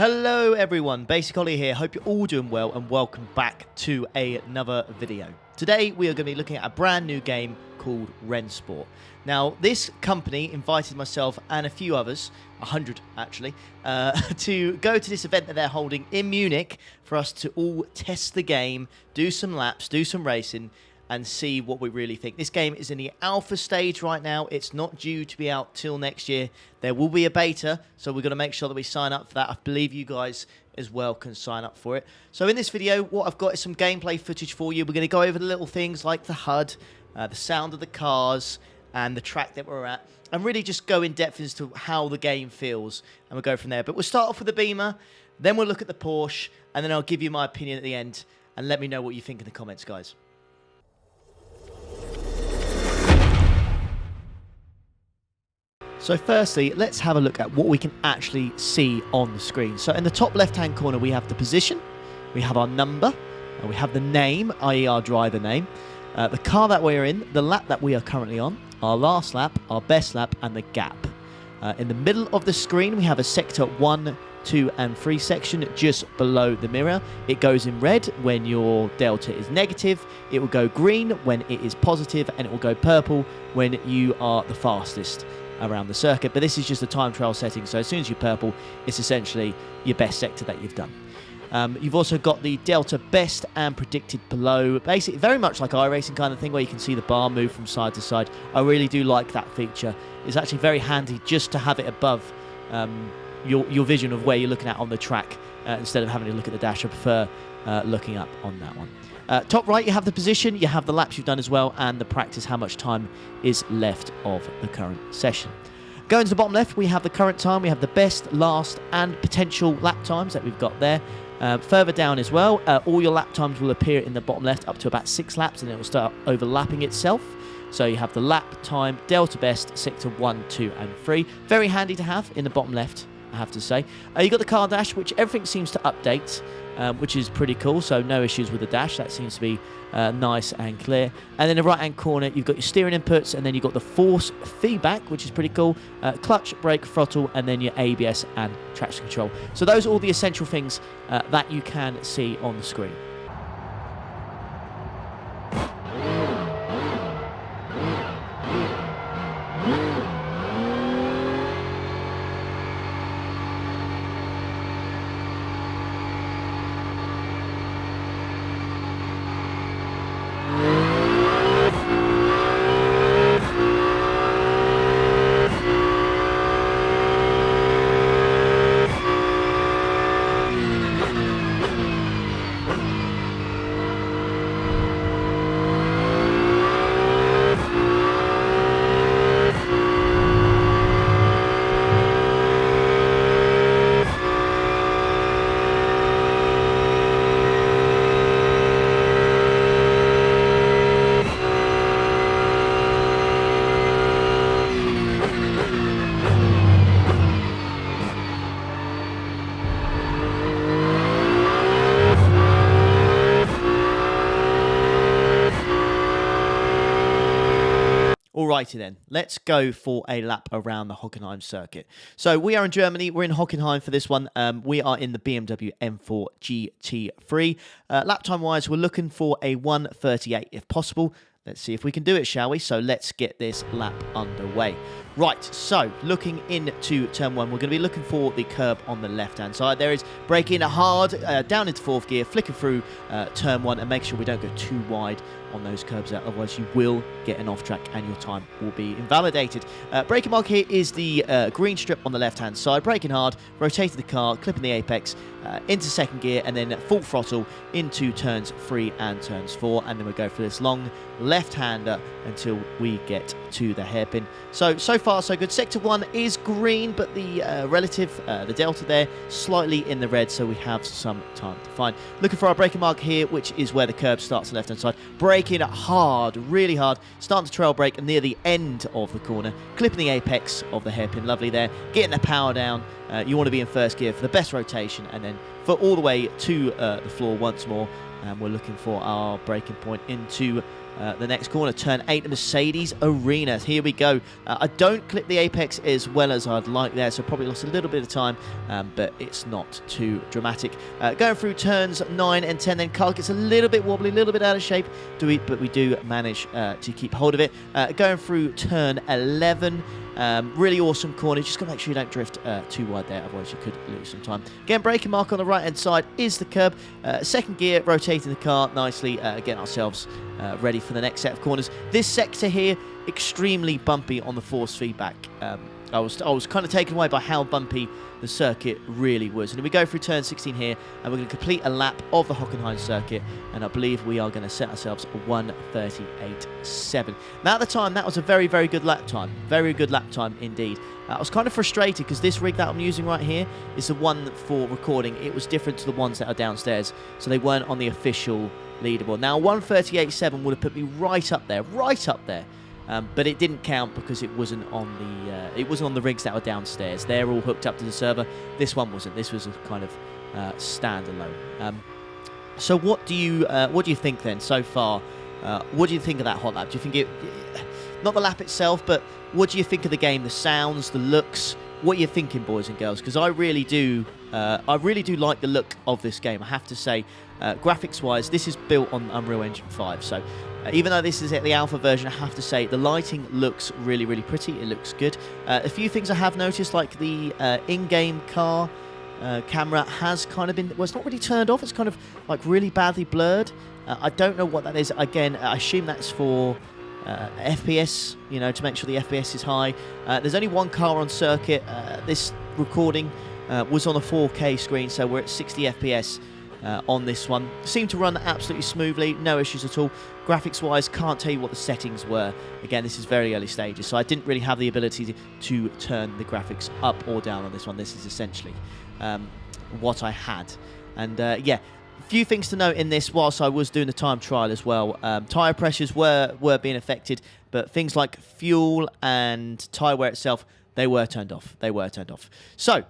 Hello everyone, Basic Ollie here. Hope you're all doing well and welcome back to another video. Today we are going to be looking at a brand new game called RENNSPORT. Now this company invited myself and a few others, 100 actually, to go to this event that they're holding in Munich for us to all test the game, do some laps, do some racing and see what we really think. This game is in the alpha stage right now. It's not due to be out till next year. There will be a beta, so we're going to make sure that we sign up for that. I believe you guys as well can sign up for it. So in this video, what I've got is some gameplay footage for you. We're going to go over the little things like the HUD, the sound of the cars, and the track that we're at, and really just go in depth as to how the game feels, and we'll go from there. But we'll start off with the Beamer, then we'll look at the Porsche, and then I'll give you my opinion at the end, and let me know what you think in the comments, guys. So firstly, let's have a look at what we can actually see on the screen. So in the top left-hand corner, we have the position, we have our number, and we have the name, i.e. our driver name, the car that we're in, the lap that we are currently on, our last lap, our best lap, and the gap. In the middle of the screen, we have a sector 1, 2, and 3 section just below the mirror. It goes in red when your delta is negative, it will go green when it is positive, and it will go purple when you are the fastest around the circuit. But this is just a time trial setting, so as soon as you're purple, it's essentially your best sector that you've done. You've also got the delta best and predicted below, basically very much like iRacing kind of thing where you can see the bar move from side to side. I really do like that feature. It's actually very handy just to have it above your vision of where you're looking at on the track instead of having to look at the dash. I prefer looking up on that one. Top right, you have the position, you have the laps you've done as well, and the practice, how much time is left of the current session. Going to the bottom left, we have the current time, we have the best, last, and potential lap times that we've got there. Further down as well, all your lap times will appear in the bottom left up to about 6 laps, and then it will start overlapping itself. So you have the lap time, delta best, sector 1, 2, and 3. Very handy to have in the bottom left, I have to say. You've got the car dash, which everything seems to update, which is pretty cool, so no issues with the dash. That seems to be nice and clear. And then the right-hand corner, you've got your steering inputs, and then you've got the force feedback, which is pretty cool, clutch, brake, throttle, and then your ABS and traction control. So those are all the essential things that you can see on the screen. Alrighty then, let's go for a lap around the Hockenheim circuit. So we are in Germany, we're in Hockenheim for this one. We are in the BMW M4 GT3. Lap time wise, we're looking for a 1:38 if possible. Let's see if we can do it, shall we? So let's get this lap underway. Right, so looking into turn 1, we're going to be looking for the curb on the left-hand side. There is braking hard, down into 4th gear, flicking through turn 1, and make sure we don't go too wide on those curbs out, otherwise you will get an off track and your time will be invalidated. Braking mark here is the green strip on the left-hand side. Braking hard, rotating the car, clipping the apex, into 2nd gear, and then full throttle into turns 3 and turns 4, and then we go for this long left-hander until we get to the hairpin. So far so good. Sector 1 is green, but the the delta there, slightly in the red, so we have some time to find. Looking for our braking mark here, which is where the curb starts on the left-hand side. Braking hard, really hard, starting to trail brake near the end of the corner, clipping the apex of the hairpin, lovely there, getting the power down. You want to be in 1st gear for the best rotation, and then for all the way to the floor once more. And we're looking for our braking point into the next corner, turn 8, the Mercedes Arena. Here we go. I don't clip the apex as well as I'd like there, so probably lost a little bit of time, but it's not too dramatic. Going through turns 9 and 10, then car gets a little bit wobbly, a little bit out of shape, but we do manage to keep hold of it. Going through turn 11, really awesome corner. Just got to make sure you don't drift too wide there, otherwise you could lose some time. Again, braking mark on the right-hand side is the curb. Second gear, rotating the car nicely, getting ourselves ready for the next set of corners. This sector here, extremely bumpy on the force feedback. I was kind of taken away by how bumpy the circuit really was. And we go through turn 16 here, and we're going to complete a lap of the Hockenheim circuit, and I believe we are going to set ourselves a 1:38.7. Now, at the time, that was a very, very good lap time. Very good lap time indeed. I was kind of frustrated because this rig that I'm using right here is the one for recording. It was different to the ones that are downstairs, so they weren't on the official leaderboard. Now, 1:38.7 would have put me right up there, but it didn't count because it wasn't on the rigs that were downstairs. They're all hooked up to the server. This one wasn't. This was a kind of standalone. So what do you think then so far? What do you think of that hot lap? Do you think it, not the lap itself, but what do you think of the game? The sounds, the looks. What are you thinking, boys and girls? Because I really do like the look of this game. I have to say, graphics-wise, this is built on Unreal Engine 5. So even though this is at the alpha version, I have to say the lighting looks really, really pretty. It looks good. A few things I have noticed, like the in-game car camera has kind of been, well, it's not really turned off. It's kind of like really badly blurred. I don't know what that is. Again, I assume that's for FPS, to make sure the FPS is high. There's only one car on circuit. This recording was on a 4K screen, so we're at 60 FPS on this one. Seemed to run absolutely smoothly, no issues at all. Graphics-wise, can't tell you what the settings were. Again, this is very early stages, so I didn't really have the ability to turn the graphics up or down on this one. This is essentially what I had. And yeah, a few things to note in this whilst I was doing the time trial as well. Tyre pressures were being affected, but things like fuel and tyre wear itself, they were turned off. So,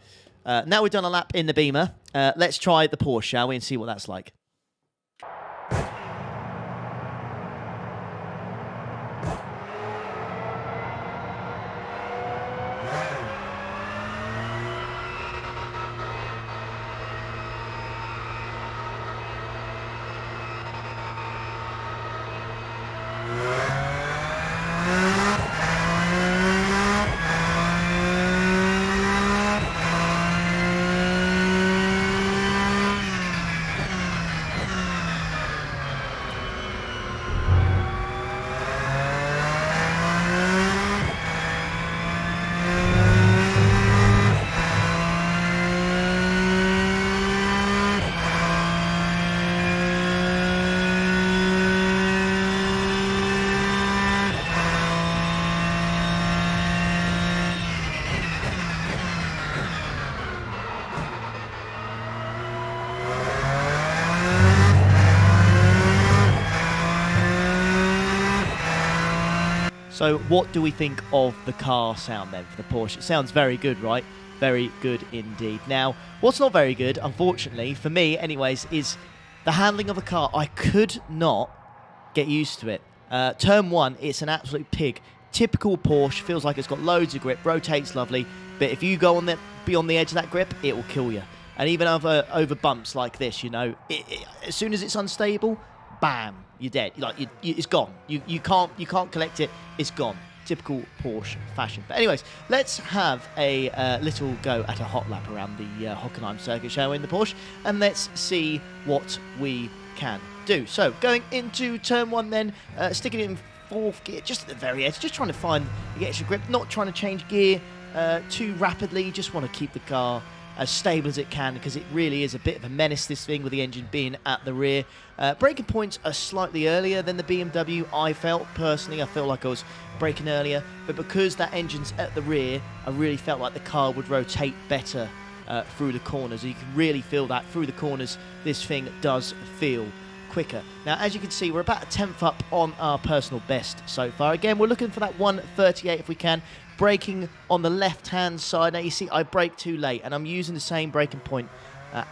now we've done a lap in the Beamer, let's try the Porsche, shall we, and see what that's like. So what do we think of the car sound then for the Porsche? It sounds very good, right? Very good indeed. Now, what's not very good, unfortunately, for me anyways, is the handling of the car. I could not get used to it. Turn 1, it's an absolute pig. Typical Porsche, feels like it's got loads of grip, rotates lovely, but if you go beyond the edge of that grip, it will kill you. And even over bumps like this, as soon as it's unstable, bam, you're dead. It's gone. You can't collect it. It's gone. Typical Porsche fashion. But anyways, let's have a little go at a hot lap around the Hockenheim circuit, shall we, in the Porsche, and let's see what we can do. So going into turn 1 then, sticking it in 4th gear, just at the very edge, just trying to find the extra grip, not trying to change gear too rapidly, just want to keep the car as stable as it can, because it really is a bit of a menace, this thing, with the engine being at the rear. Braking points are slightly earlier than the BMW, I felt. Personally, I felt like I was braking earlier, but because that engine's at the rear, I really felt like the car would rotate better through the corners. You can really feel that through the corners. This thing does feel quicker. Now, as you can see, we're about a 10th up on our personal best so far. Again, we're looking for that 1:38 if we can. Braking on the left-hand side. Now, you see, I braked too late, and I'm using the same braking point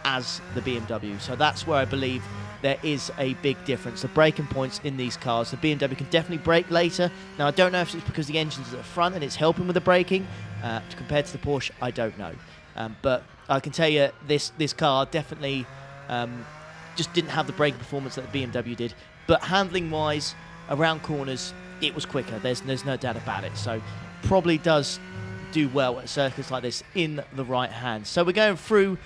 as the BMW. So that's where I believe there is a big difference. The braking points in these cars, the BMW can definitely brake later. Now, I don't know if it's because the engine's at the front and it's helping with the braking compared to the Porsche. I don't know. But I can tell you this car definitely just didn't have the braking performance that the BMW did. But handling-wise, around corners, it was quicker. There's no doubt about it. So probably does do well at circuits like this in the right hand. So we're going through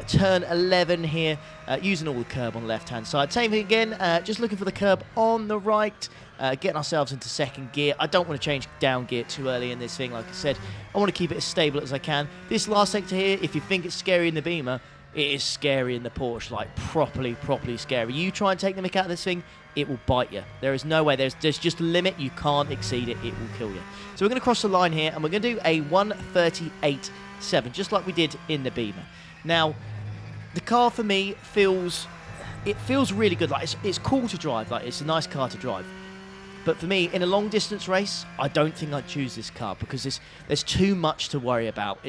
turn 11 here, using all the curb on the left-hand side. Same thing again, just looking for the curb on the right, getting ourselves into second gear. I don't want to change down gear too early in this thing, like I said. I want to keep it as stable as I can. This last sector here, if you think it's scary in the Beamer, it is scary in the Porsche, like properly scary. You try and take the mick out of this thing, it will bite you. There is no way. There's just a limit. You can't exceed it. It will kill you. So we're going to cross the line here, and we're going to do a 1:38.7, just like we did in the Beamer. Now, the car for me feels really good. Like it's cool to drive. Like it's a nice car to drive. But for me, in a long distance race, I don't think I'd choose this car because there's too much to worry about.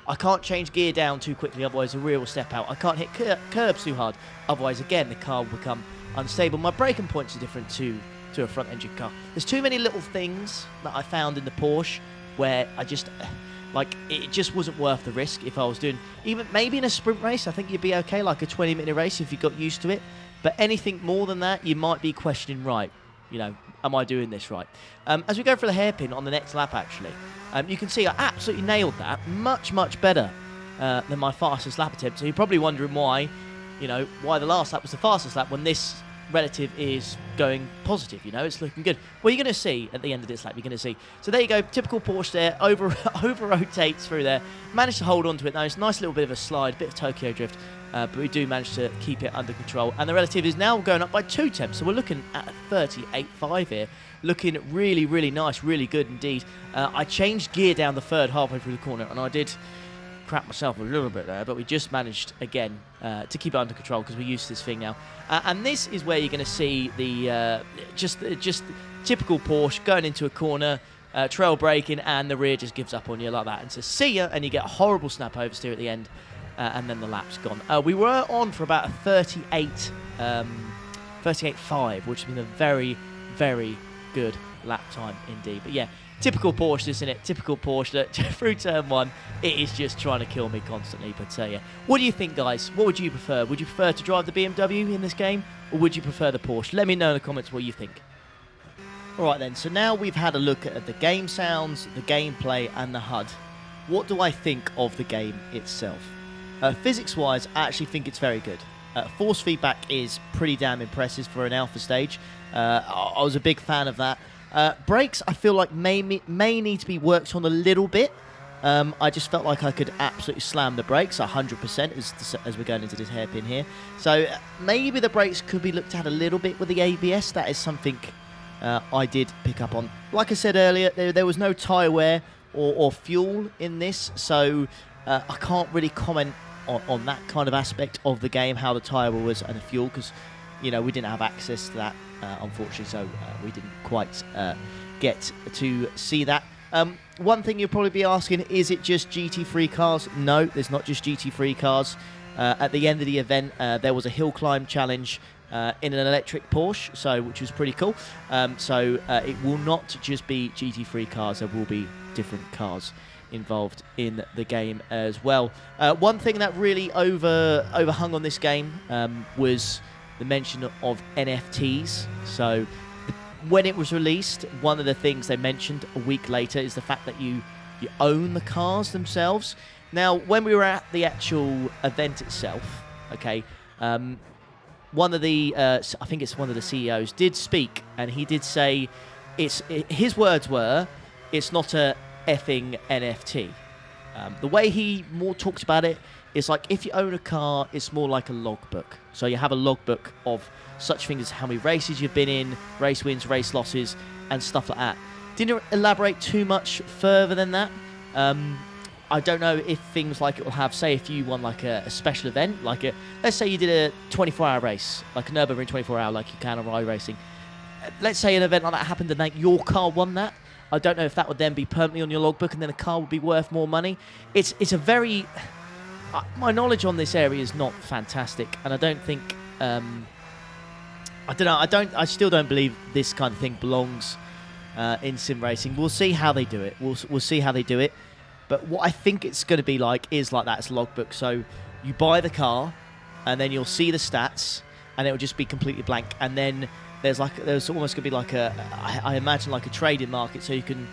I can't change gear down too quickly, otherwise the rear will step out. I can't hit curbs too hard, otherwise again the car will become unstable. My braking points are different to a front engine car. There's too many little things that I found in the Porsche where I just it just wasn't worth the risk. If I was doing even maybe in a sprint race, I think you'd be okay, like a 20-minute race if you got used to it. But anything more than that, you might be questioning, right, you know, am I doing this right? As we go for the hairpin on the next lap, actually, you can see I absolutely nailed that. Much better than my fastest lap attempt. So you're probably wondering why the last lap was the fastest lap when this relative is going positive. It's looking good. Well, you're going to see at the end of this lap, you're going to see. So there you go, typical Porsche there, over rotates through there. Managed to hold on to it though. It's a nice little bit of a slide, a bit of Tokyo drift. But we do manage to keep it under control. And the relative is now going up by 2 tenths. So we're looking at a 38.5 here. Looking really nice, really good indeed. I changed gear down the third halfway through the corner, and I did crap myself a little bit there, but we just managed, again, to keep it under control because we're used to this thing now. And this is where you're going to see the just typical Porsche going into a corner, trail braking, and the rear just gives up on you like that. And so see ya, and you get a horrible snap oversteer at the end. And then the lap's gone. We were on for about a 38.5, which has been a very good lap time indeed. But yeah, typical Porsche, isn't it? Typical Porsche. That through turn 1, it is just trying to kill me constantly. But yeah, what do you think, guys? What would you prefer? Would you prefer to drive the BMW in this game, or would you prefer the Porsche? Let me know in the comments what you think. Alright then, so now we've had a look at the game sounds, the gameplay, and the HUD. What do I think of the game itself? Physics-wise, I actually think it's very good. Force feedback is pretty damn impressive for an alpha stage. I was a big fan of that. Brakes, I feel like may need to be worked on a little bit. I just felt like I could absolutely slam the brakes 100% as we're going into this hairpin here. So maybe the brakes could be looked at a little bit with the ABS. That is something I did pick up on. Like I said earlier, there was no tyre wear or fuel in this, so I can't really comment on that kind of aspect of the game, how the tyre was and the fuel, because we didn't have access to that, unfortunately, so we didn't quite get to see that. One thing you'll probably be asking, is it just GT3 cars? No, there's not just GT3 cars. At the end of the event, there was a hill climb challenge in an electric Porsche, which was pretty cool. So it will not just be GT3 cars, there will be different cars involved in the game as well. One thing that really overhung on this game was the mention of NFTs. So when it was released, one of the things they mentioned a week later is the fact that you own the cars themselves. Now, when we were at the actual event itself, okay, one of the I think it's one of the CEOs did speak, and he did say his words were, it's not a effing NFT. The way he more talks about it is like, if you own a car, it's more like a logbook. So you have a logbook of such things as how many races you've been in, race wins, race losses, and stuff like that. Didn't elaborate too much further than that. I don't know if things like it will have, say if you won like a special event, like let's say you did a 24-hour race, like a Nürburgring 24-hour, like you can on iRacing. Let's say an event like that happened and your car won that. I don't know if that would then be permanently on your logbook and then the car would be worth more money. It's a very... my knowledge on this area is not fantastic, and I don't think I don't know. I still don't believe this kind of thing belongs in sim racing. We'll see how they do it. We'll see how they do it. But what I think it's going to be like is like that. It's logbook. So you buy the car, and then you'll see the stats, and it'll just be completely blank. And then there's almost going to be like I imagine like a trading market. So you can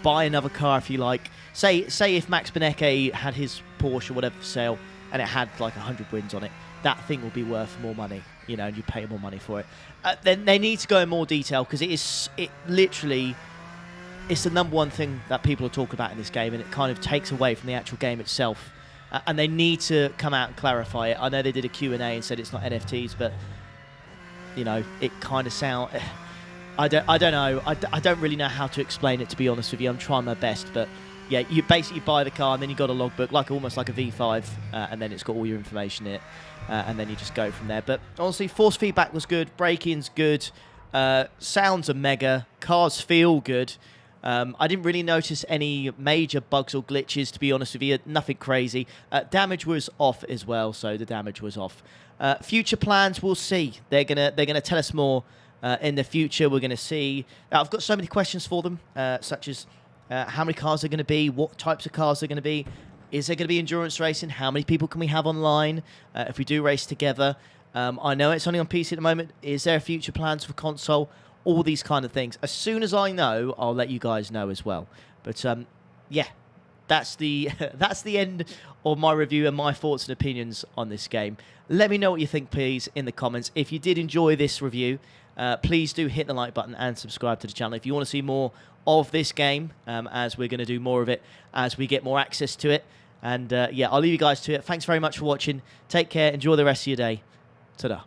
buy another car if you like. Say if Max Benecke had his Porsche or whatever for sale, and it had like 100 wins on it, that thing will be worth more money, you know, and you pay more money for it. Then they need to go in more detail, because it's the number one thing that people are talking about in this game, and it kind of takes away from the actual game itself. And they need to come out and clarify it. I know they did a Q&A and said it's not NFTs, but you know, it kind of sound. I don't know. I don't really know how to explain it, to be honest with you. I'm trying my best, but yeah, you basically buy the car and then you got a logbook, almost like a V5, and then it's got all your information in it, and then you just go from there. But honestly, force feedback was good, braking's good, sounds are mega, cars feel good. I didn't really notice any major bugs or glitches, to be honest with you. Nothing crazy. Damage was off as well, so the damage was off. Future plans, we'll see. They're gonna tell us more in the future. We're gonna see. I've got so many questions for them, such as how many cars are going to be, what types of cars are going to be, is there going to be endurance racing, how many people can we have online if we do race together. I know it's only on PC at the moment. Is there future plans for console? All these kind of things. As soon as I know, I'll let you guys know as well. But yeah, that's the end of my review and my thoughts and opinions on this game. Let me know what you think, please, in the comments. If you did enjoy this review, please do hit the like button and subscribe to the channel if you want to see more of this game, as we're going to do more of it as we get more access to it. And yeah, I'll leave you guys to it. Thanks very much for watching. Take care. Enjoy the rest of your day. Ta-da.